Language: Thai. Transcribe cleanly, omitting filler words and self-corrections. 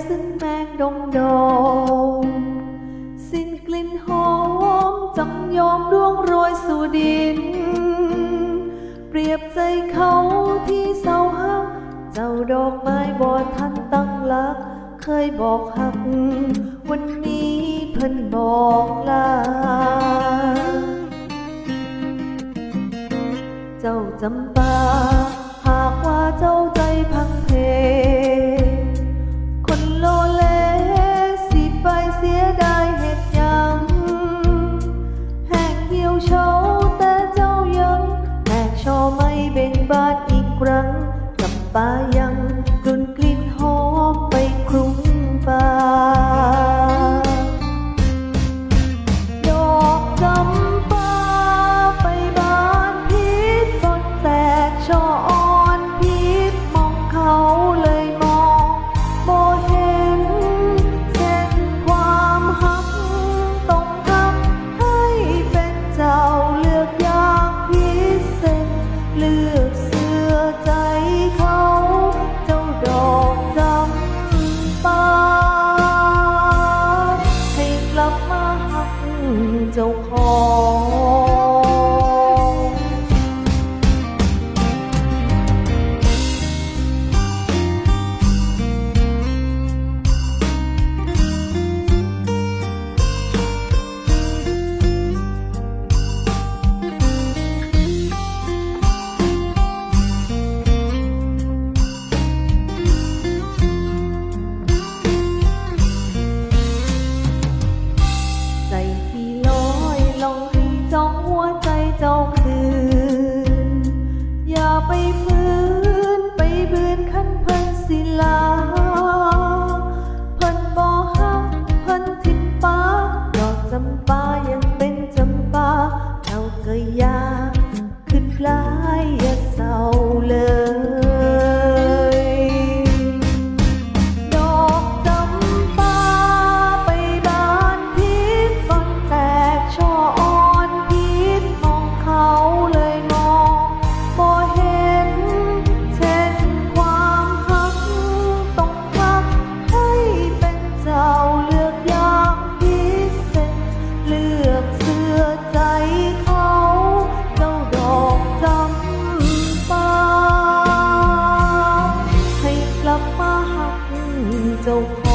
ซึ่งแมงดงดงสิ้นกลิ่นหอมจำยอมร่วงโรยสู่ดินเปรียบใจเขาที่เศร้าหักเจ้าดอกไม้บ่ทันตั้งหลักเคยบอกหักวันนี้เพิ่นบอกลาเจ้าจำปาหากว่าเจ้าใจพังเพคนโลเลสิไปเสียดายเหตุยังแห้งเหี่ยวเฉาแต่เจ้ายังแหกช่อไม่เบ่งบานอีกครั้งจำปายังกลุ่นกลิ่นหอมไปคลุ้งฟ้าดอกจำปาไปบานพิษฝนแตกช่ออ่อนพิษมองเขาเลยมองบ่เห็นเส้นความหักต้องทำให้เป็นเจ้าเลือกอย่างพิเศษเลือกเสื้อใจเขาเจ้าดอกจำปาให้กลับมาหักเจ้าของใจที่ลอยลองให้จ้องหัวใจเจ้าคืนอย่าไปฟื้นไปบืนขันเพิ่นสิลาเพิ่นบ่ฮักเพิ่นทิมปาดอกจำปายังเป็นจำปาเจ้าก็อยากขึ้นคล้ายอย่าเศร้าเลยดอกจำปาไปบานพิษฝนแตกช่ออ่อนพิษมองเขาเลยมองบ่เห็นเช่นความหักต้องพักให้เป็นเจ้าเลือกอย่างพิเศษเลือกเสื้อใจเขาเจ้าดอกจำปาให้กลับมาหักเจ้าของ